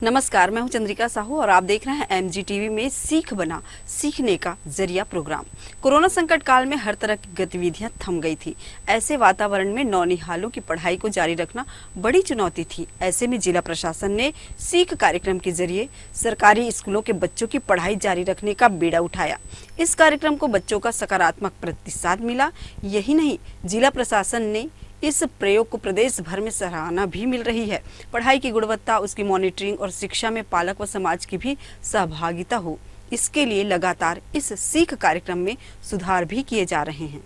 नमस्कार, मैं हूं चंद्रिका साहू और आप देख रहे हैं MGTV में सीख बना सीखने का जरिया प्रोग्राम। कोरोना संकट काल में हर तरह की गतिविधियां थम गई थी। ऐसे वातावरण में नौनिहालों की पढ़ाई को जारी रखना बड़ी चुनौती थी। ऐसे में जिला प्रशासन ने सीख कार्यक्रम के जरिए सरकारी स्कूलों के बच्चों की पढ़ाई जारी रखने का बीड़ा उठाया। इस कार्यक्रम को बच्चों का सकारात्मक प्रतिसाद मिला। यही नहीं, जिला प्रशासन ने इस प्रयोग को प्रदेश भर में सराहना भी मिल रही है। पढ़ाई की गुणवत्ता, उसकी मॉनिटरिंग और शिक्षा में पालक व समाज की भी सहभागिता हो, इसके लिए लगातार इस सीख कार्यक्रम में सुधार भी किए जा रहे हैं।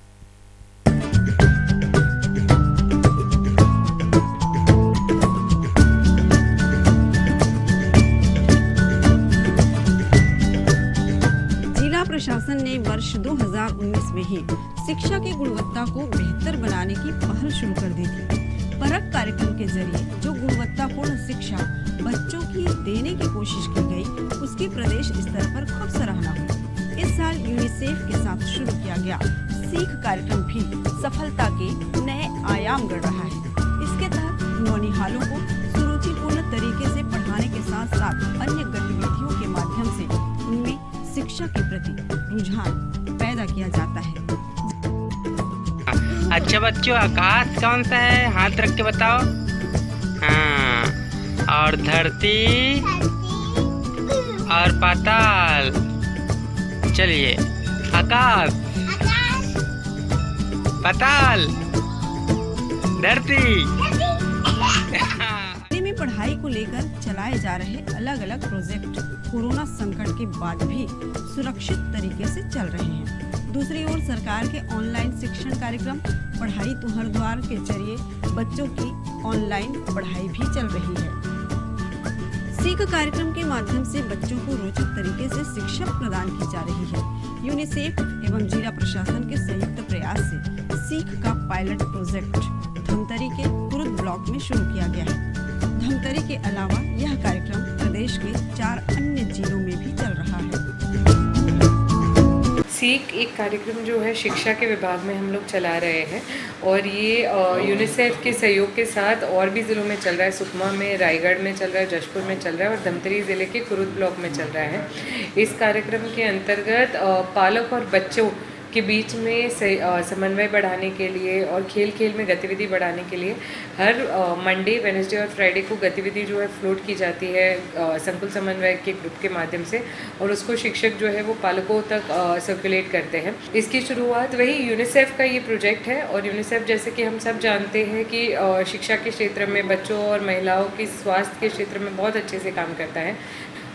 जिला प्रशासन ने वर्ष 2019 में ही शिक्षा की गुणवत्ता को बेहतर बनाने की पहल शुरू कर दी थी। परख कार्यक्रम के जरिए जो गुणवत्तापूर्ण शिक्षा बच्चों की देने की कोशिश की गई, उसकी प्रदेश स्तर पर खूब सराहना हुई। इस साल यूनिसेफ के साथ शुरू किया गया सीख कार्यक्रम भी सफलता के नए आयाम गढ़ रहा है। इसके तहत नौनिहालों को सुरुचिपूर्ण तरीके से पढ़ाने के साथ साथ अन्य गतिविधियों के माध्यम से उनमें शिक्षा के प्रति रुझान पैदा किया जाता है। अच्छा बच्चों, आकाश कौन सा है? हाथ रख के बताओ। हाँ, और धरती और पाताल। चलिए, आकाश, पाताल, धरती। में पढ़ाई को लेकर चलाए जा रहे अलग अलग प्रोजेक्ट कोरोना संकट के बाद भी सुरक्षित तरीके से चल रहे हैं। दूसरी ओर सरकार के ऑनलाइन शिक्षण कार्यक्रम पढ़ाई तुहर द्वार के जरिए बच्चों की ऑनलाइन पढ़ाई भी चल रही है। सीख कार्यक्रम के माध्यम से बच्चों को रोचक तरीके से शिक्षा प्रदान की जा रही है। यूनिसेफ एवं जिला प्रशासन के संयुक्त प्रयास से सीख का पायलट प्रोजेक्ट धमतरी के कुरुद ब्लॉक में शुरू किया गया है। धमतरी के अलावा यह कार्यक्रम प्रदेश के 4 अन्य जिलों में भी चल रहा है। सीख एक कार्यक्रम जो है शिक्षा के विभाग में हम लोग चला रहे हैं और ये यूनिसेफ के सहयोग के साथ और भी ज़िलों में चल रहा है। सुकमा में, रायगढ़ में चल रहा है, जशपुर में चल रहा है और धमतरी ज़िले के कुरुद ब्लॉक में चल रहा है। इस कार्यक्रम के अंतर्गत पालक और बच्चों के बीच में समन्वय बढ़ाने के लिए और खेल खेल में गतिविधि बढ़ाने के लिए हर मंडे, वेडनेसडे और फ्राइडे को गतिविधि जो है फ्लोट की जाती है संकुल समन्वय के ग्रुप के माध्यम से और उसको शिक्षक जो है वो पालकों तक सर्कुलेट करते हैं। इसकी शुरुआत वही यूनिसेफ का ये प्रोजेक्ट है और यूनिसेफ जैसे कि हम सब जानते हैं कि शिक्षा के क्षेत्र में बच्चों और महिलाओं की स्वास्थ्य के क्षेत्र में बहुत अच्छे से काम करता है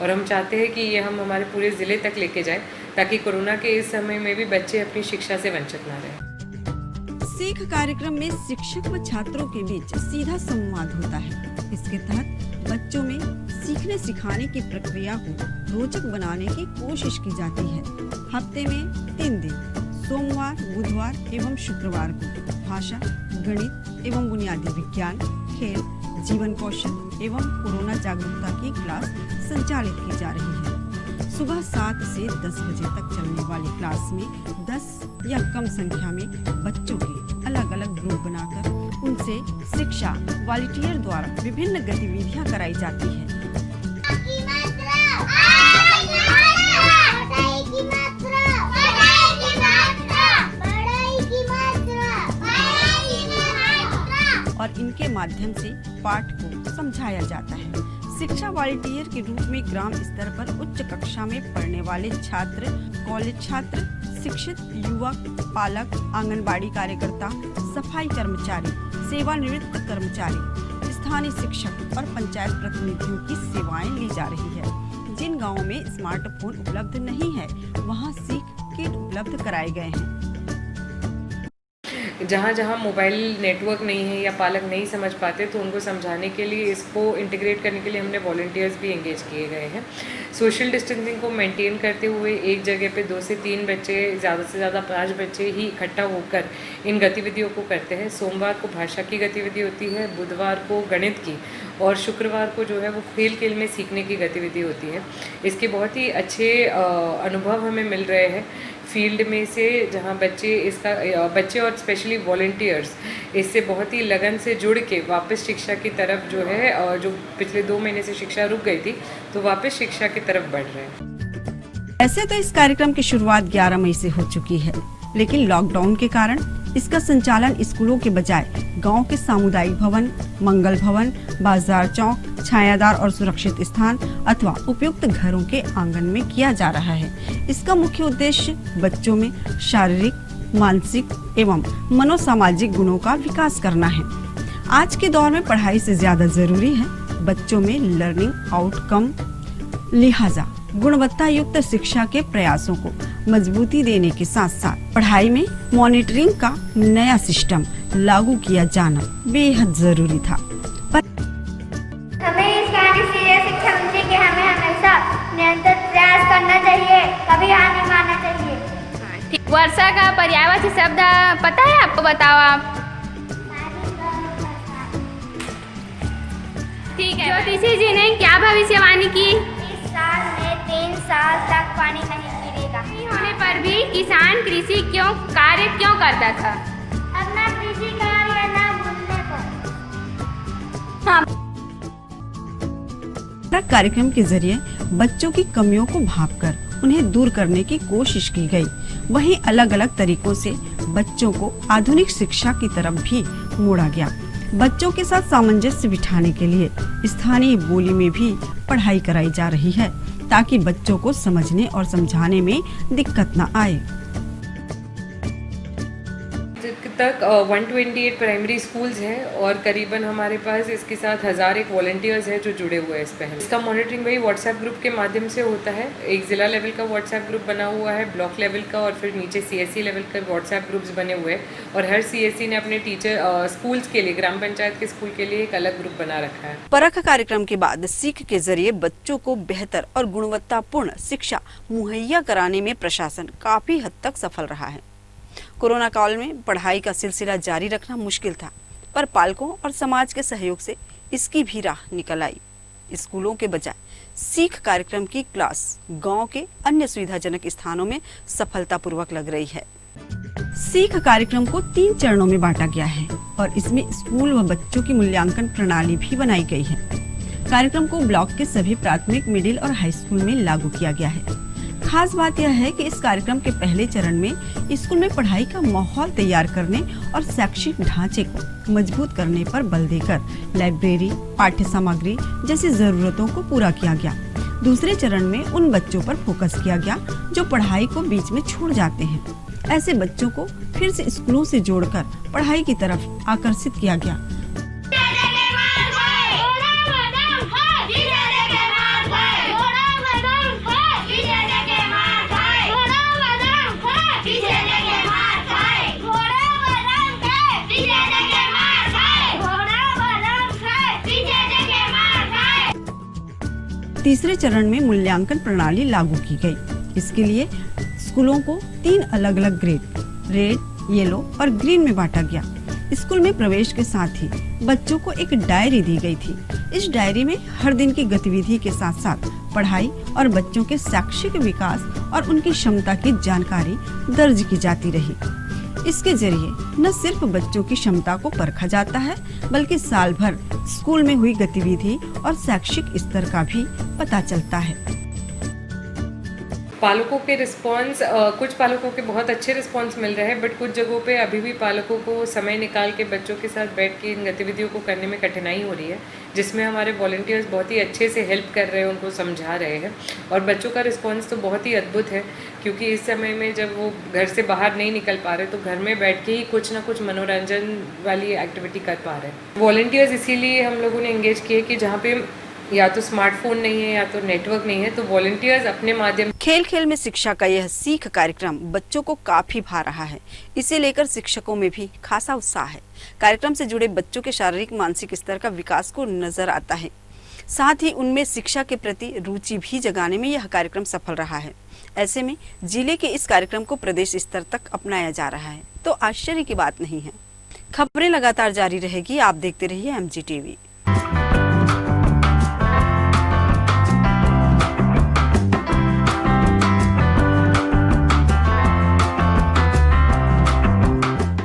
और हम चाहते हैं कि ये हम हमारे पूरे ज़िले तक लेके जाएं ताकि कोरोना के इस समय में भी बच्चे अपनी शिक्षा से वंचित ना रहें। सीख कार्यक्रम में शिक्षक व छात्रों के बीच सीधा संवाद होता है। इसके तहत बच्चों में सीखने सिखाने की प्रक्रिया को रोचक बनाने की कोशिश की जाती है। हफ्ते में 3 दिन, सोमवार, बुधवार एवं शुक्रवार को भाषा, गणित एवं बुनियादी विज्ञान, खेल, जीवन कौशल एवं कोरोना जागरूकता की क्लास संचालित की जा रही है। सुबह 7 से 10 बजे तक चलने वाली क्लास में 10 या कम संख्या में बच्चों के अलग अलग ग्रुप बनाकर उनसे शिक्षा वॉलंटियर द्वारा विभिन्न गतिविधियां कराई जाती है। और इनके माध्यम से पाठ को समझाया जाता है। शिक्षा वॉलंटियर के रूप में ग्राम स्तर पर उच्च कक्षा में पढ़ने वाले छात्र, कॉलेज छात्र, शिक्षित युवक, पालक, आंगनबाड़ी कार्यकर्ता, सफाई कर्मचारी, सेवानिवृत्त कर्मचारी, स्थानीय शिक्षक और पंचायत प्रतिनिधियों की सेवाएं ली जा रही है। जिन गांवों में स्मार्टफोन उपलब्ध नहीं है, वहां सीख किट उपलब्ध कराए गए हैं। जहाँ जहाँ मोबाइल नेटवर्क नहीं है या पालक नहीं समझ पाते तो उनको समझाने के लिए, इसको इंटीग्रेट करने के लिए हमने वॉलंटियर्स भी एंगेज किए गए हैं। सोशल डिस्टेंसिंग को मेंटेन करते हुए एक जगह पे 2 से 3 बच्चे, ज़्यादा से ज़्यादा 5 बच्चे ही इकट्ठा होकर इन गतिविधियों को करते हैं। सोमवार को भाषा की गतिविधि होती है, बुधवार को गणित की और शुक्रवार को जो है वो खेल खेल में सीखने की गतिविधि होती है। इसके बहुत ही अच्छे अनुभव हमें मिल रहे हैं। फील्ड में से, जहाँ बच्चे और स्पेशली वॉलंटियर्स इससे बहुत ही लगन से जुड़ के वापस शिक्षा की तरफ जो है, और जो पिछले 2 महीने से शिक्षा रुक गई थी, तो वापस शिक्षा की तरफ बढ़ रहे हैं। ऐसे तो इस कार्यक्रम की शुरुआत 11 मई से हो चुकी है, लेकिन लॉकडाउन के कारण इसका संचालन स्कूलों के बजाय गांव के सामुदायिक भवन, मंगल भवन, बाजार चौक, छायादार और सुरक्षित स्थान अथवा उपयुक्त घरों के आंगन में किया जा रहा है। इसका मुख्य उद्देश्य बच्चों में शारीरिक, मानसिक एवं मनोसामाजिक गुणों का विकास करना है। आज के दौर में पढ़ाई से ज्यादा जरूरी है बच्चों में लर्निंग आउटकम, लिहाजा गुणवत्ता युक्त शिक्षा के प्रयासों को मजबूती देने के साथ साथ पढ़ाई में मॉनिटरिंग का नया सिस्टम लागू किया जाना बेहद जरूरी था। हमें इस कहानी से यह शिक्षा मिलती कि हमें हमेशा निरंतर प्रयास करना चाहिए, कभी हार नहीं मानना चाहिए। वर्षा का पर्यायवाची शब्द पता है आपको? बताओ आप। ठीक है। ज्योतिषी जी ने क्या भविष्यवाणी की? इस साल में 3 साल तक पानी नहीं गिरेगा। नहीं होने पर भी किसान कृषि कार्य क्यों करता था? अपना कृषि कार्य न भूलने पर। कार्यक्रम के जरिए बच्चों की कमियों को भांपकर उन्हें दूर करने की कोशिश की गई। वहीं अलग अलग तरीकों से बच्चों को आधुनिक शिक्षा की तरफ भी मोड़ा गया। बच्चों के साथ सामंजस्य बिठाने के लिए स्थानीय बोली में भी पढ़ाई कराई जा रही है, ताकि बच्चों को समझने और समझाने में दिक्कत न आए। तक 128 प्राइमरी स्कूल्स हैं और करीबन हमारे पास इसके साथ 1001 वॉलंटियर्स हैं जो जुड़े हुए हैं इस पहल। इसका मॉनिटरिंग वही व्हाट्सएप ग्रुप के माध्यम से होता है। एक ज़िला लेवल का व्हाट्सएप ग्रुप बना हुआ है, ब्लॉक लेवल का, और फिर नीचे CSC लेवल का व्हाट्सएप ग्रुप्स बने हुए हैं। और हर CSC ने अपने स्कूल्स के लिए, ग्राम पंचायत के स्कूल के लिए एक अलग ग्रुप बना रखा है। परख कार्यक्रम के बाद सीख के जरिए बच्चों को बेहतर और गुणवत्तापूर्ण शिक्षा मुहैया कराने में प्रशासन काफी हद तक सफल रहा है। कोरोना काल में पढ़ाई का सिलसिला जारी रखना मुश्किल था, पर पालकों और समाज के सहयोग से इसकी भी राह निकल आई। स्कूलों के बजाय सीख कार्यक्रम की क्लास गांव के अन्य सुविधाजनक स्थानों में सफलतापूर्वक लग रही है। सीख कार्यक्रम को 3 चरणों में बांटा गया है और इसमें स्कूल व बच्चों की मूल्यांकन प्रणाली भी बनाई गई है। कार्यक्रम को ब्लॉक के सभी प्राथमिक, मिडिल और हाई स्कूल में लागू किया गया है। खास बात यह है कि इस कार्यक्रम के पहले चरण में स्कूल में पढ़ाई का माहौल तैयार करने और शैक्षिक ढांचे को मजबूत करने पर बल देकर लाइब्रेरी, पाठ्य सामग्री जैसी जरूरतों को पूरा किया गया। दूसरे चरण में उन बच्चों पर फोकस किया गया जो पढ़ाई को बीच में छोड़ जाते हैं। ऐसे बच्चों को फिर से स्कूलों से जोड़कर पढ़ाई की तरफ आकर्षित किया गया। तीसरे चरण में मूल्यांकन प्रणाली लागू की गई। इसके लिए स्कूलों को 3 अलग अलग ग्रेड, रेड, येलो और ग्रीन में बांटा गया। स्कूल में प्रवेश के साथ ही बच्चों को एक डायरी दी गई थी। इस डायरी में हर दिन की गतिविधि के साथ साथ पढ़ाई और बच्चों के शैक्षिक विकास और उनकी क्षमता की जानकारी दर्ज की जाती रही। इसके जरिए न सिर्फ बच्चों की क्षमता को परखा जाता है, बल्कि साल भर स्कूल में हुई गतिविधि और शैक्षिक स्तर का भी पता चलता है। पालकों के रिस्पांस, कुछ पालकों के बहुत अच्छे रिस्पांस मिल रहे हैं, बट कुछ जगहों पे अभी भी पालकों को समय निकाल के बच्चों के साथ बैठ के इन गतिविधियों को करने में कठिनाई हो रही है, जिसमें हमारे वॉलंटियर्स बहुत ही अच्छे से हेल्प कर रहे हैं, उनको समझा रहे हैं। और बच्चों का रिस्पांस तो बहुत ही अद्भुत है, क्योंकि इस समय में जब वो घर से बाहर नहीं निकल पा रहे तो घर में बैठ के ही कुछ ना कुछ मनोरंजन वाली एक्टिविटी कर पा रहे हैं। वॉलंटियर्स इसीलिए हम लोगों ने एंगेज किए कि जहाँ पे या तो स्मार्टफोन नहीं है या तो नेटवर्क नहीं है, तो वॉलंटियर्स अपने माध्यम। खेल खेल में शिक्षा का यह सीख कार्यक्रम बच्चों को काफी भा रहा है। इसे लेकर शिक्षकों में भी खासा उत्साह है। कार्यक्रम से जुड़े बच्चों के शारीरिक मानसिक स्तर का विकास को नजर आता है। साथ ही उनमें शिक्षा के प्रति रुचि भी जगाने में यह कार्यक्रम सफल रहा है। ऐसे में जिले के इस कार्यक्रम को प्रदेश स्तर तक अपनाया जा रहा है, तो आश्चर्य की बात नहीं है। खबरें लगातार जारी रहेगी, आप देखते रहिए MG TV।